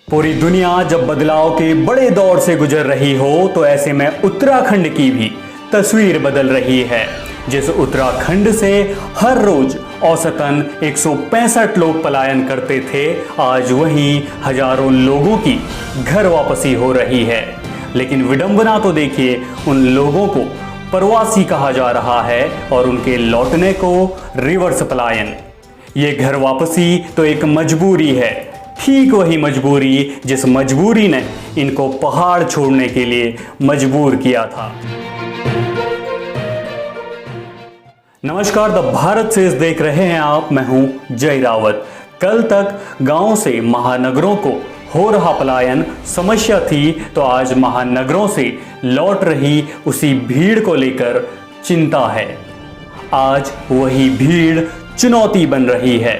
पूरी दुनिया जब बदलाव के बड़े दौर से गुजर रही हो तो ऐसे में उत्तराखंड की भी तस्वीर बदल रही है। जिस उत्तराखंड से हर रोज औसतन 165 लोग पलायन करते थे, आज वहीं हजारों लोगों की घर वापसी हो रही है। लेकिन विडंबना तो देखिए, उन लोगों को प्रवासी कहा जा रहा है और उनके लौटने को रिवर्स पलायन। ये घर वापसी तो एक मजबूरी है, ठीक वही मजबूरी जिस मजबूरी ने इनको पहाड़ छोड़ने के लिए मजबूर किया था। नमस्कार, द भारत से देख रहे हैं आप, मैं हूं जय रावत। कल तक गांव से महानगरों को हो रहा पलायन समस्या थी, तो आज महानगरों से लौट रही उसी भीड़ को लेकर चिंता है। आज वही भीड़ चुनौती बन रही है।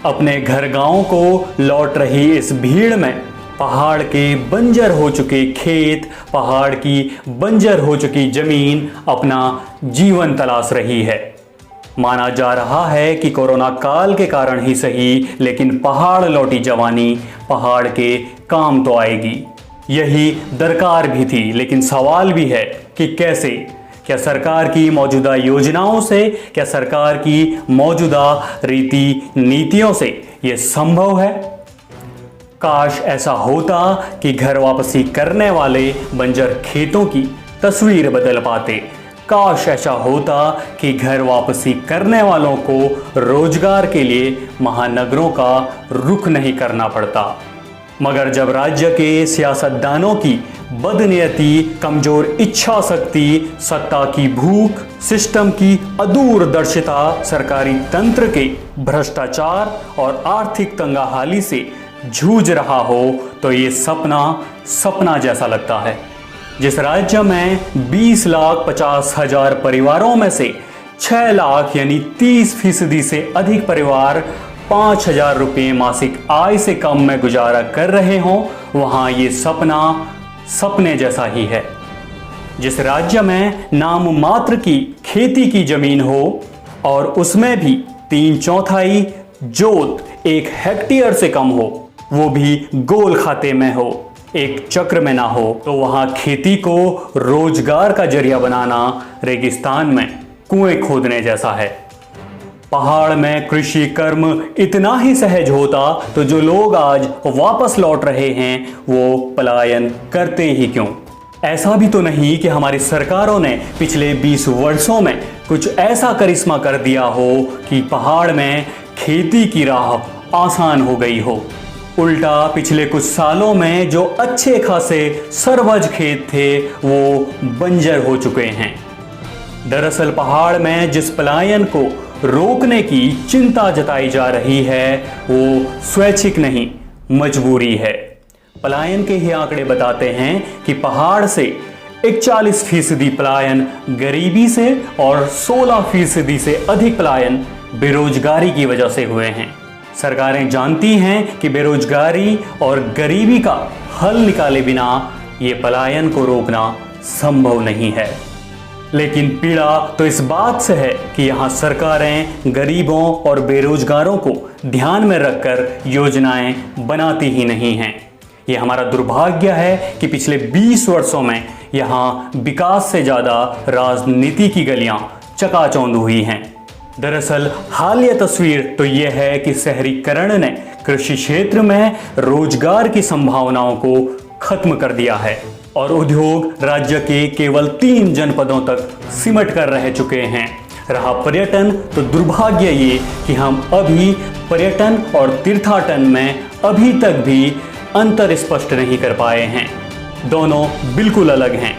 अपने घर गांव को लौट रही इस भीड़ में पहाड़ के बंजर हो चुके खेत, पहाड़ की बंजर हो चुकी जमीन अपना जीवन तलाश रही है। माना जा रहा है कि कोरोना काल के कारण ही सही, लेकिन पहाड़ लौटी जवानी पहाड़ के काम तो आएगी, यही दरकार भी थी। लेकिन सवाल भी है कि कैसे? क्या सरकार की मौजूदा योजनाओं से, क्या सरकार की मौजूदा रीति नीतियों से यह संभव है? काश ऐसा होता कि घर वापसी करने वाले बंजर खेतों की तस्वीर बदल पाते। काश ऐसा होता कि घर वापसी करने वालों को रोजगार के लिए महानगरों का रुख नहीं करना पड़ता। मगर जब राज्य के सियासतदानों की बदनीयती, कमजोर इच्छा शक्ति, सत्ता की भूख, सिस्टम की अदूरदर्शिता, सरकारी तंत्र के भ्रष्टाचार और आर्थिक तंगाहाली से जूझ रहा हो, तो ये सपना जैसा लगता है। जिस राज्य में 20,50,000 परिवारों में से 6 लाख यानी 30% से अधिक परिवार 5,000 रुपये मासिक आय से कम में गुजारा कर रहे हों, वहां ये सपने जैसा ही है। जिस राज्य में नाम मात्र की खेती की जमीन हो और उसमें भी 3/4 जोत 1 हेक्टेयर से कम हो, वो भी गोल खाते में हो, एक चक्र में ना हो, तो वहां खेती को रोजगार का जरिया बनाना रेगिस्तान में कुएं खोदने जैसा है। पहाड़ में कृषि कर्म इतना ही सहज होता तो जो लोग आज वापस लौट रहे हैं वो पलायन करते ही क्यों? ऐसा भी तो नहीं कि हमारी सरकारों ने पिछले 20 वर्षों में कुछ ऐसा करिश्मा कर दिया हो कि पहाड़ में खेती की राह आसान हो गई हो। उल्टा पिछले कुछ सालों में जो अच्छे खासे सरवज खेत थे वो बंजर हो चुके हैं। दरअसल पहाड़ में जिस पलायन को रोकने की चिंता जताई जा रही है वो स्वैच्छिक नहीं, मजबूरी है। पलायन के ही आंकड़े बताते हैं कि पहाड़ से 41% पलायन गरीबी से और 16% से अधिक पलायन बेरोजगारी की वजह से हुए हैं। सरकारें जानती हैं कि बेरोजगारी और गरीबी का हल निकाले बिना ये पलायन को रोकना संभव नहीं है। लेकिन पीड़ा तो इस बात से है कि यहाँ सरकारें गरीबों और बेरोजगारों को ध्यान में रखकर योजनाएं बनाती ही नहीं हैं। ये हमारा दुर्भाग्य है कि पिछले 20 वर्षों में यहाँ विकास से ज़्यादा राजनीति की गलियां चकाचौंध हुई हैं। दरअसल हालिया तस्वीर तो ये है कि शहरीकरण ने कृषि क्षेत्र में रोजगार की संभावनाओं को खत्म कर दिया है और उद्योग राज्य के केवल 3 जनपदों तक सिमट कर रह चुके हैं। रहा पर्यटन, तो दुर्भाग्य ये कि हम अभी पर्यटन और तीर्थाटन में अभी तक भी अंतर स्पष्ट नहीं कर पाए हैं। दोनों बिल्कुल अलग हैं।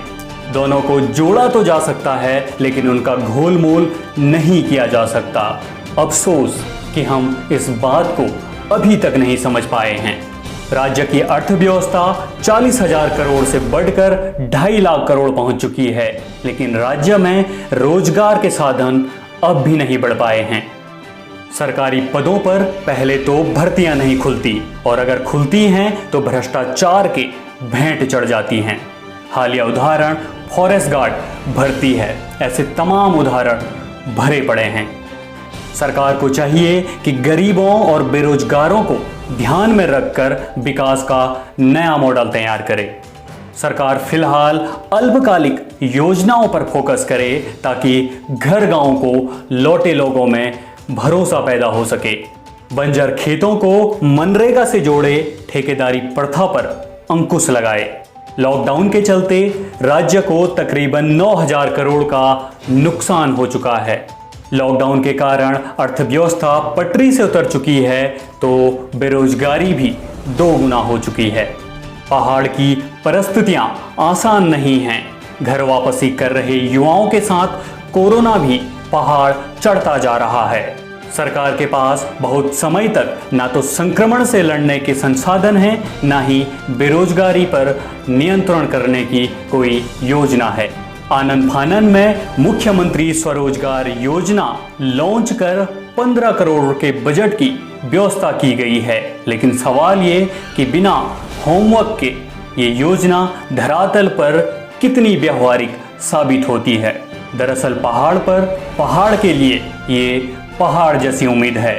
दोनों को जोड़ा तो जा सकता है, लेकिन उनका घोलमोल नहीं किया जा सकता। अफसोस कि हम इस बात को अभी तक नहीं समझ पाए हैं। राज्य की अर्थव्यवस्था 40,000 करोड़ से बढ़कर 2.5 लाख करोड़ पहुंच चुकी है, लेकिन राज्य में रोजगार के साधन अब भी नहीं बढ़ पाए हैं। सरकारी पदों पर पहले तो भर्तियां नहीं खुलती, और अगर खुलती हैं तो भ्रष्टाचार के भेंट चढ़ जाती हैं। हालिया उदाहरण फॉरेस्ट गार्ड भर्ती है। ऐसे तमाम उदाहरण भरे पड़े हैं। सरकार को चाहिए कि गरीबों और बेरोजगारों को ध्यान में रखकर विकास का नया मॉडल तैयार करे। सरकार फिलहाल अल्पकालिक योजनाओं पर फोकस करे ताकि घर गांव को लौटे लोगों में भरोसा पैदा हो सके। बंजर खेतों को मनरेगा से जोड़े, ठेकेदारी प्रथा पर अंकुश लगाए। लॉकडाउन के चलते राज्य को तकरीबन 9,000 करोड़ का नुकसान हो चुका है। लॉकडाउन के कारण अर्थव्यवस्था पटरी से उतर चुकी है तो बेरोजगारी भी 2 गुना हो चुकी है। पहाड़ की परिस्थितियां आसान नहीं हैं। घर वापसी कर रहे युवाओं के साथ कोरोना भी पहाड़ चढ़ता जा रहा है। सरकार के पास बहुत समय तक ना तो संक्रमण से लड़ने के संसाधन हैं, ना ही बेरोजगारी पर नियंत्रण करने की कोई योजना है। आनन फानन में मुख्यमंत्री स्वरोजगार योजना लॉन्च कर 15 करोड़ के बजट की व्यवस्था की गई है, लेकिन सवाल ये कि बिना होमवर्क के ये योजना धरातल पर कितनी व्यवहारिक साबित होती है। दरअसल पहाड़ के लिए ये पहाड़ जैसी उम्मीद है।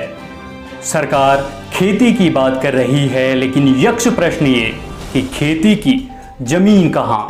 सरकार खेती की बात कर रही है, लेकिन यक्ष प्रश्न ये कि खेती की जमीन कहाँ।